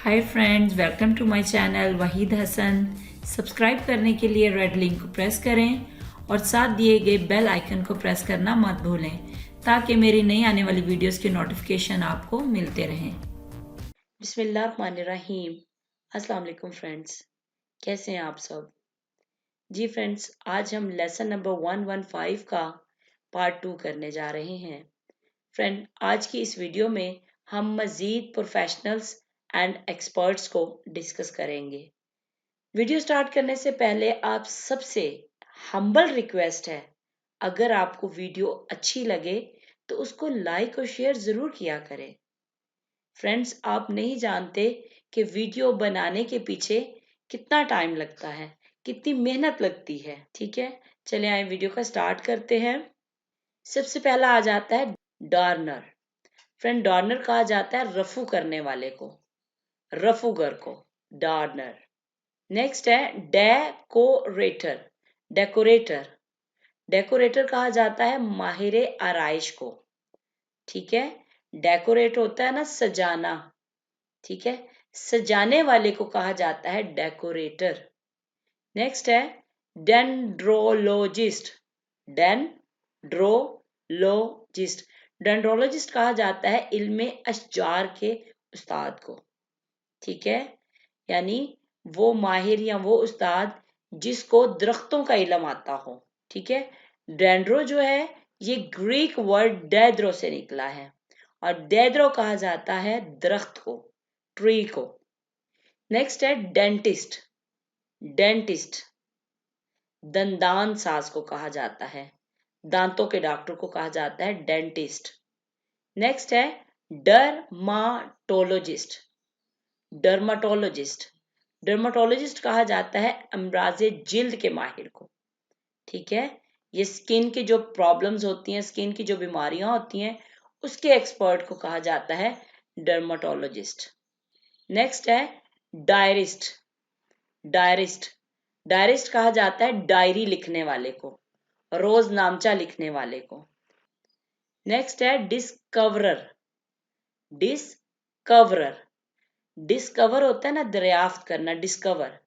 Hi friends, welcome to my channel Waheed Hasan. Subscribe करने के लिए रेड लिंक को प्रेस करें और साथ दिए गए बेल आइकन को प्रेस करना मत भूलें ताकि मेरी नई आने वाली वीडियोस के नोटिफिकेशन आपको मिलते रहें। बिस्मिल्लाहिर्रहमानिर्रहीम। अस्सलाम वालेकुम फ्रेंड्स, कैसे हैं आप सब? जी फ्रेंड्स, आज हम लेसन नंबर 115 का पार्ट 2 करने जा रहे हैं। फ्रेंड, आज की इस वीडियो में हम मज़ीद प्रोफेशनल्स एंड एक्सपर्ट्स को डिस्कस करेंगे। वीडियो स्टार्ट करने से पहले आप सबसे हम्बल रिक्वेस्ट है, अगर आपको वीडियो अच्छी लगे तो उसको लाइक और शेयर ज़रूर किया करें। फ्रेंड्स, आप नहीं जानते कि वीडियो बनाने के पीछे कितना टाइम लगता है, कितनी मेहनत लगती है। ठीक है, चले आए वीडियो का स्टार्ट करते हैं। सबसे पहला आ जाता है डॉर्नर। फ्रेंड, डॉर्नर कहा जाता है रफू करने वाले को, रफूगर को डॉर्नर। नेक्स्ट है डेकोरेटर। डेकोरेटर डेकोरेटर कहा जाता है माहिर आराइश को। ठीक है, डेकोरेट होता है ना सजाना। ठीक है, सजाने वाले को कहा जाता है डेकोरेटर। नेक्स्ट है डेंड्रोलॉजिस्ट। डेंड्रोलॉजिस्ट डेंड्रोलॉजिस्ट कहा जाता है इल्मे अशजार के उस्ताद को। ठीक है, यानी वो माहिर या वो उस्ताद जिसको दरख्तों का इल्म आता हो। ठीक है, डेंड्रो जो है ये ग्रीक वर्ड डेद्रो से निकला है और डेद्रो कहा जाता है दरख्त को, ट्री को। नेक्स्ट है डेंटिस्ट। डेंटिस्ट दंदान साज को कहा जाता है, दांतों के डॉक्टर को कहा जाता है डेंटिस्ट। नेक्स्ट है डर्माटोलॉजिस्ट। डर्माटोलॉजिस्ट डर्माटोलॉजिस्ट कहा जाता है अमराजे जिल्द के माहिर को। ठीक है, ये स्किन की जो प्रॉब्लम्स होती हैं, स्किन की जो बीमारियां होती हैं, उसके एक्सपर्ट को कहा जाता है डर्माटोलॉजिस्ट। नेक्स्ट है डायरिस्ट। डायरिस्ट डायरिस्ट कहा जाता है डायरी लिखने वाले को, रोज नामचा लिखने वाले को। नेक्स्ट है डिस्कवरर। डिस्कवरर डिस्कवर होता है ना दरियाफ्त करना, डिस्कवर,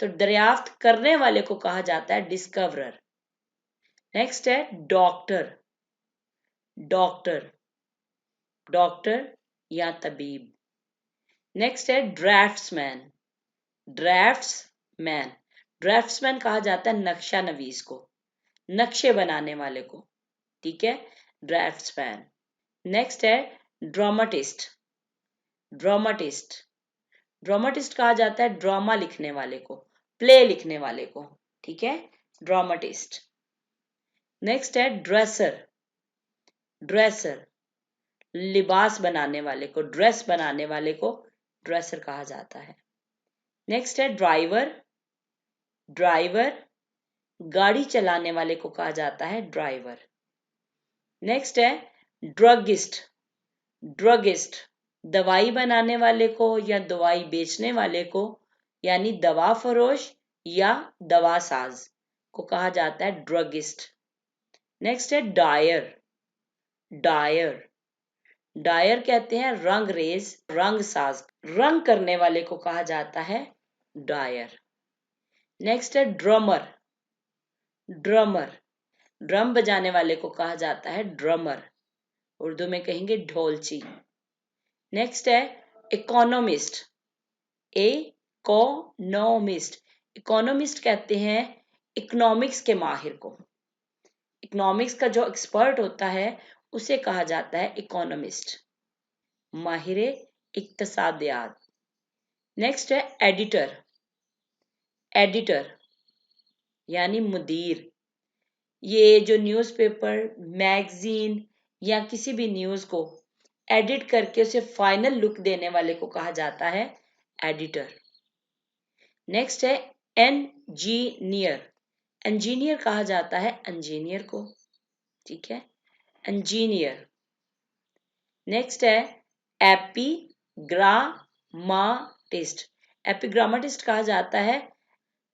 तो दरियाफ्त करने वाले को कहा जाता है डिस्कवरर। नेक्स्ट है डॉक्टर। डॉक्टर डॉक्टर या तबीब। नेक्स्ट है ड्राफ्ट्समैन। ड्राफ्ट्समैन ड्राफ्ट्समैन कहा जाता है नक्शा नवीस को, नक्शे बनाने वाले को। ठीक है, ड्राफ्ट्समैन। नेक्स्ट है ड्रामाटिस्ट। ड्रामाटिस्ट ड्रामाटिस्ट कहा जाता है ड्रामा लिखने वाले को, प्ले लिखने वाले को। ठीक है, ड्रामाटिस्ट। नेक्स्ट है ड्रेसर। ड्रेसर लिबास बनाने वाले को, ड्रेस बनाने वाले को ड्रेसर कहा जाता है। नेक्स्ट है ड्राइवर। ड्राइवर गाड़ी चलाने वाले को कहा जाता है ड्राइवर। नेक्स्ट है ड्रगिस्ट। ड्रगिस्ट दवाई बनाने वाले को या दवाई बेचने वाले को, यानी दवा फरोश या दवा साज को कहा जाता है ड्रगिस्ट। नेक्स्ट है डायर। डायर डायर कहते हैं रंग रेज, रंग साज, रंग करने वाले को कहा जाता है डायर। नेक्स्ट है ड्रमर। ड्रमर ड्रम बजाने वाले को कहा जाता है ड्रमर, उर्दू में कहेंगे ढोलची। नेक्स्ट है इकोनॉमिस्ट। इकोनॉमिस्ट इकोनॉमिस्ट कहते हैं इकोनॉमिक्स के माहिर को। इकोनॉमिक्स का जो एक्सपर्ट होता है उसे कहा जाता है इकोनॉमिस्ट, माहिर इक्तसादियात। नेक्स्ट है एडिटर। एडिटर यानी मुदीर, ये जो न्यूज़पेपर, मैगजीन या किसी भी न्यूज़ को एडिट करके उसे फाइनल लुक देने वाले को कहा जाता है एडिटर। नेक्स्ट है इंजीनियर। इंजीनियर कहा जाता है इंजीनियर को। ठीक है, इंजीनियर। नेक्स्ट है एपिग्रामाटिस्ट। एपिग्रामाटिस्ट कहा जाता है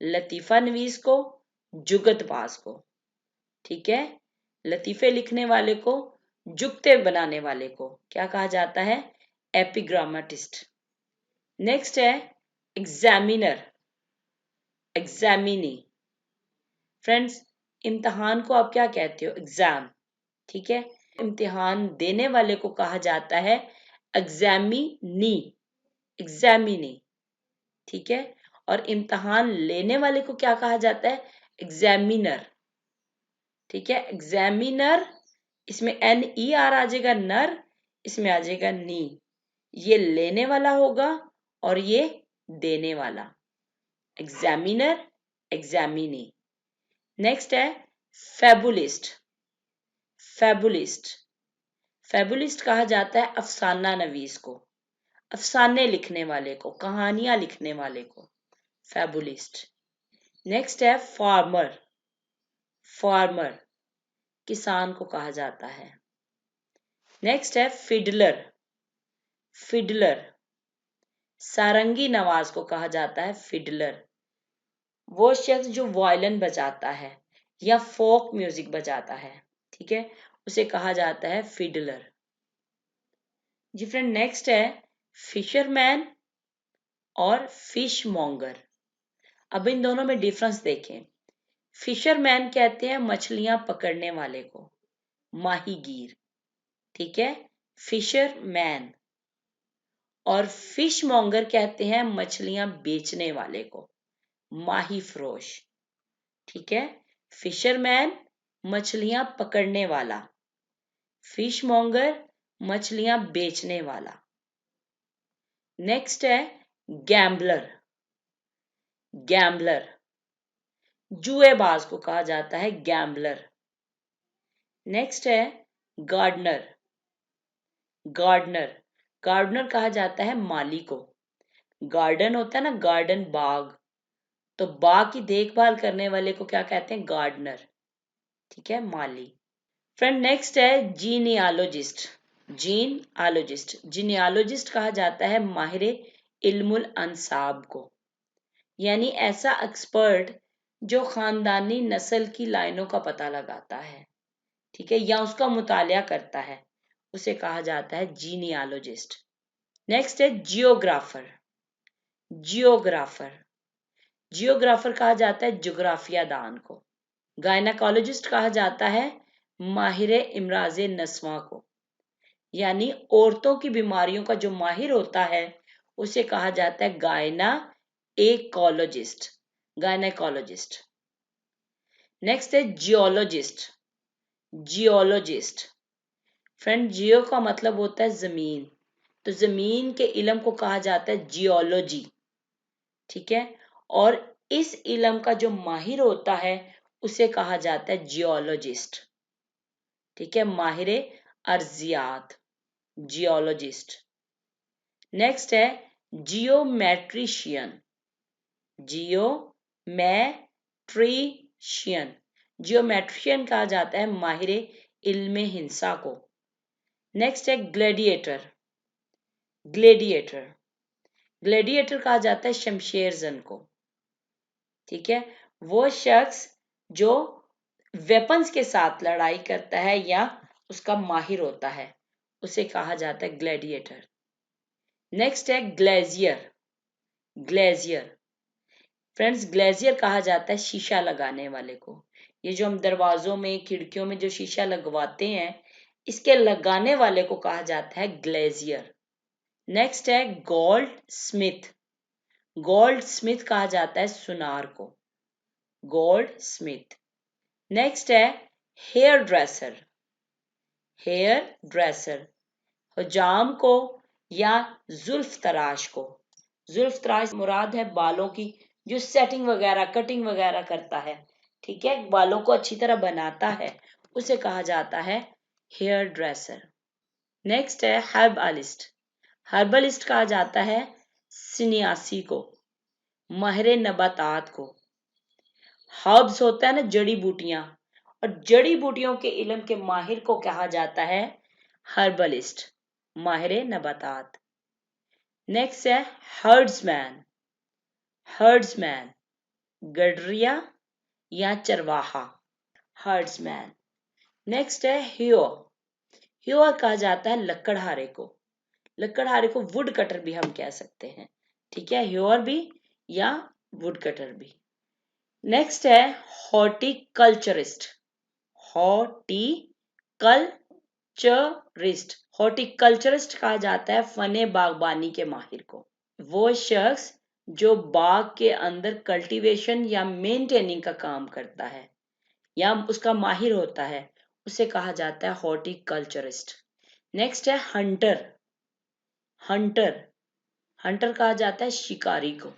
लतीफा नवीस को, जुगतबाज को। ठीक है, लतीफे लिखने वाले को, जुगते बनाने वाले को क्या कहा जाता है? एपिग्रामाटिस्ट। नेक्स्ट है एग्जामिनर, एग्जामिनी। फ्रेंड्स, इम्तिहान को आप क्या कहते हो? एग्जाम, ठीक है। इम्तिहान देने वाले को कहा जाता है एग्जामिनी, एग्जामिनी, ठीक है। और इम्तिहान लेने वाले को क्या कहा जाता है? एग्जामिनर, ठीक है। एग्जामिनर, इसमें NER आ जाएगा नर, इसमें आ जाएगा नी। ये लेने वाला होगा और ये देने वाला, एग्जामिनर, एग्जामिनी। नेक्स्ट है फैबुलिस्ट, फैबुलिस्ट। फैबुलिस्ट कहा जाता है अफसाना नवीस को, अफसाने लिखने वाले को, कहानियां लिखने वाले को, फैबुलिस्ट। नेक्स्ट है फार्मर, फार्मर, किसान को कहा जाता है। नेक्स्ट है फिडलर, फिडलर, सारंगी नवाज को कहा जाता है फिडलर। वो शख्स जो वायलिन बजाता है या फोक म्यूजिक बजाता है, ठीक है, उसे कहा जाता है फिडलर। जी फ्रेंड, नेक्स्ट है फिशरमैन और फिश मॉन्गर। अब इन दोनों में डिफरेंस देखें। फिशरमैन कहते हैं मछलियां पकड़ने वाले को, माहीगीर, ठीक है, फिशरमैन। और फिश मॉन्गर कहते हैं मछलियां बेचने वाले को, माही फरोश, ठीक है। फिशरमैन मछलियां पकड़ने वाला, फिश मॉन्गर मछलियां बेचने वाला। नेक्स्ट है गैम्बलर, गैम्बलर, जुएबाज को कहा जाता है गैम्बलर। नेक्स्ट है गार्डनर, गार्डनर, गार्डनर कहा जाता है माली को। गार्डन होता है ना, गार्डन बाग, तो बाग की देखभाल करने वाले को क्या कहते हैं? गार्डनर, ठीक है, माली। फ्रेंड, नेक्स्ट है जीनियालॉजिस्ट, जीनआलॉजिस्ट। जीनियालॉजिस्ट कहा जाता है माहिर इल्मुल अंसाब को, यानी ऐसा एक्सपर्ट जो खानदानी नस्ल की लाइनों का पता लगाता है, ठीक है, या उसका मुतालिया करता है, उसे कहा जाता है जीनियालॉजिस्ट। नेक्स्ट है जियोग्राफर, जियोग्राफर, जियोग्राफर कहा जाता है जोग्राफिया दान को। गायनाकोलॉजिस्ट कहा जाता है माहिर इमराज नस्वा को, यानी औरतों की बीमारियों का जो माहिर होता है उसे कहा जाता है गायना एकोलॉजिस्ट, गायनाकोलॉजिस्ट। नेक्स्ट है जियोलॉजिस्ट, जियोलॉजिस्ट। फ्रेंड, जियो का मतलब होता है जमीन, तो जमीन के इल्म को कहा जाता है जियोलॉजी, ठीक है। और इस इल्म का जो माहिर होता है उसे कहा जाता है जियोलॉजिस्ट, ठीक है, माहिर अर्जियात, जियोलॉजिस्ट। नेक्स्ट है जियोमेट्रिशियन, जियोमेट्रिशियन, जियोमेट्रिशियन कहा जाता है माहिर इल्म हिंसा को। नेक्स्ट है ग्लैडिएटर, ग्लैडिएटर, ग्लैडिएटर कहा जाता है शमशेर जन को, ठीक है, वो शख्स जो वेपन्स के साथ लड़ाई करता है या उसका माहिर होता है, उसे कहा जाता है ग्लैडिएटर। नेक्स्ट है ग्लेजियर, ग्लेजियर। फ्रेंड्स, ग्लेजियर कहा जाता है शीशा लगाने वाले को। ये जो हम दरवाजों में, खिड़कियों में जो शीशा लगवाते हैं, इसके लगाने वाले को कहा जाता है ग्लेजियर। नेक्स्ट है गोल्ड स्मिथ, गोल्ड स्मिथ कहा जाता है सुनार को, गोल्ड स्मिथ। नेक्स्ट है हेयर ड्रेसर, हेयर ड्रेसर, हुजाम को या जुल्फ तराश को, जुल्फ तराश मुराद है बालों की जो सेटिंग वगैरह, कटिंग वगैरह करता है, ठीक है, बालों को अच्छी तरह बनाता है, उसे कहा जाता है हेयर ड्रेसर। नेक्स्ट है हर्बलिस्ट, हर्बलिस्ट कहा जाता है सिनियासी को, माहिर नबातात को। हर्ब्स होता है ना, जड़ी बूटियां, और जड़ी बूटियों के इल्म के माहिर को कहा जाता है हर्बलिस्ट, माहिर नबातात। नेक्स्ट है हर्ड्समैन, हर्ड्समैन, गडरिया या चरवाहा, हर्ड्समैन। नेक्स्ट है ह्योर, ह्योर कहा जाता है लकड़हारे को, लकड़हारे को वुड कटर भी हम कह सकते हैं, ठीक है, हेयर भी या वुड कटर भी। नेक्स्ट है हॉर्टिकल्चरिस्ट। हॉर्टिकल्चरिस्ट कहा जाता है फने बागबानी के माहिर को। वो शख्स जो बाग के अंदर कल्टीवेशन या मेंटेनिंग का काम करता है या उसका माहिर होता है, उसे कहा जाता है हॉर्टिकल्चरिस्ट। नेक्स्ट है हंटर। हंटर हंटर कहा जाता है शिकारी को।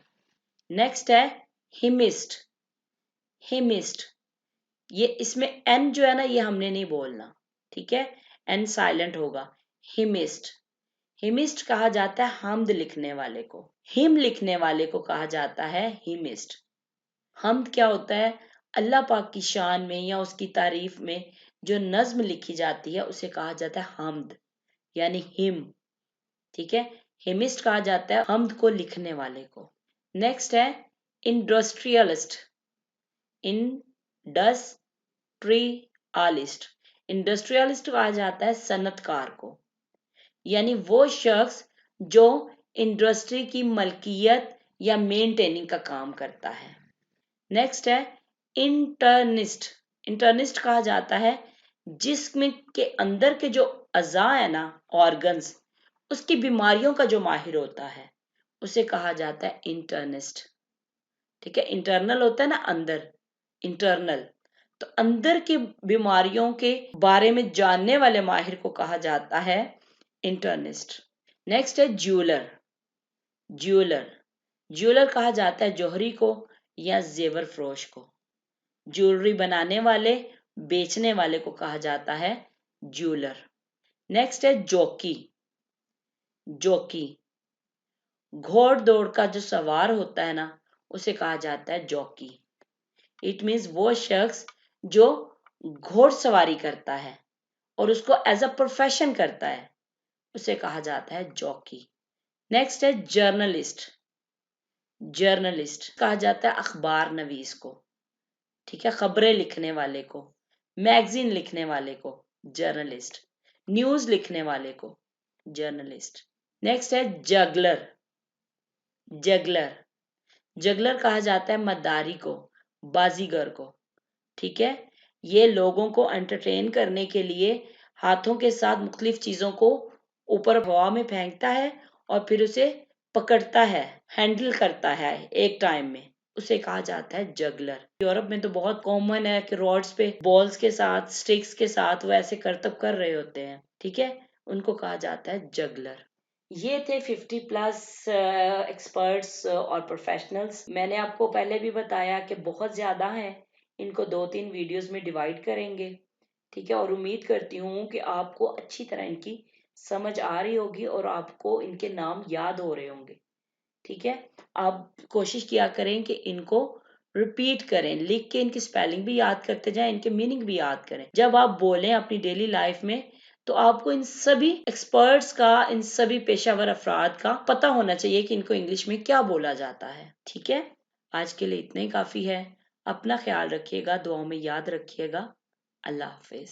नेक्स्ट है हिमिस्ट। हिमिस्ट ये इसमें एन जो है ना, ये हमने नहीं बोलना, ठीक है, एन साइलेंट होगा। हिमिस्ट। हिमिस्ट कहा जाता है हमद लिखने वाले को। हिम लिखने वाले को कहा जाता है हिमिस्ट। हमद क्या होता है? अल्लाह पाक की शान में या उसकी तारीफ में जो नज्म लिखी जाती है उसे कहा जाता है हमद, यानी हिम, ठीक है। हिमिस्ट कहा जाता है हमद को लिखने वाले को। नेक्स्ट है इंडस्ट्रियलिस्ट। इंडस्ट्रियलिस्ट कहा जाता है सनतकार को, यानी वो शख्स जो इंडस्ट्री की मलकियत या मेंटेनिंग का काम करता है। नेक्स्ट है इंटर्निस्ट। इंटर्निस्ट कहा जाता है जिस्म के अंदर के जो अज़ा है ना, ऑर्गन्स, उसकी बीमारियों का जो माहिर होता है उसे कहा जाता है इंटर्निस्ट, ठीक है। इंटरनल होता है ना अंदर, इंटरनल, तो अंदर की बीमारियों के बारे में जानने वाले माहिर को कहा जाता है इंटर्निस्ट। नेक्स्ट है ज्वेलर। ज्वेलर ज्वेलर कहा जाता है जौहरी को या जेवर फरोश को। ज्वेलरी बनाने वाले, बेचने वाले को कहा जाता है ज्वेलर। नेक्स्ट है जॉकी। जॉकी घोड़ दौड़ का जो सवार होता है ना, उसे कहा जाता है जॉकी। इट मीन्स वो शख्स जो घोड़सवारी करता है और उसको एज अ प्रोफेशन करता है, उसे कहा जाता है जॉकी। नेक्स्ट है जर्नलिस्ट। जर्नलिस्ट कहा जाता है अखबार नवीस को, ठीक है, खबरें लिखने वाले को, मैगजीन लिखने वाले को जर्नलिस्ट, न्यूज लिखने वाले को जर्नलिस्ट। नेक्स्ट है जगलर। जगलर जगलर कहा जाता है मदारी को, बाजीगर को, ठीक है। ये लोगों को एंटरटेन करने के लिए हाथों के साथ मुख्तलिफ चीजों को ऊपर हवा में फेंकता है और फिर उसे पकड़ता है, हैंडल करता है एक टाइम में, उसे कहा जाता है जगलर। यूरोप में तो बहुत कॉमन है कि रॉड्स पे बॉल्स के साथ, स्टिक्स के साथ वो ऐसे करतब कर रहे होते हैं, ठीक है, उनको कहा जाता है जगलर। ये थे 50+ एक्सपर्ट्स और प्रोफेशनल्स। मैंने आपको पहले भी बताया कि बहुत ज़्यादा हैं, इनको 2-3 वीडियोस में डिवाइड करेंगे, ठीक है, और उम्मीद करती हूँ कि आपको अच्छी तरह इनकी समझ आ रही होगी और आपको इनके नाम याद हो रहे होंगे, ठीक है। आप कोशिश किया करें कि इनको रिपीट करें, लिख के इनकी स्पेलिंग भी याद करते जाएं, इनके मीनिंग भी याद करें। जब आप बोलें अपनी डेली लाइफ में तो आपको इन सभी एक्सपर्ट्स का, इन सभी पेशावर अफराद का पता होना चाहिए कि इनको इंग्लिश में क्या बोला जाता है, ठीक है। आज के लिए इतना ही काफ़ी है। अपना ख्याल रखिएगा, दुआओं में याद रखिएगा। अल्लाह हाफिज।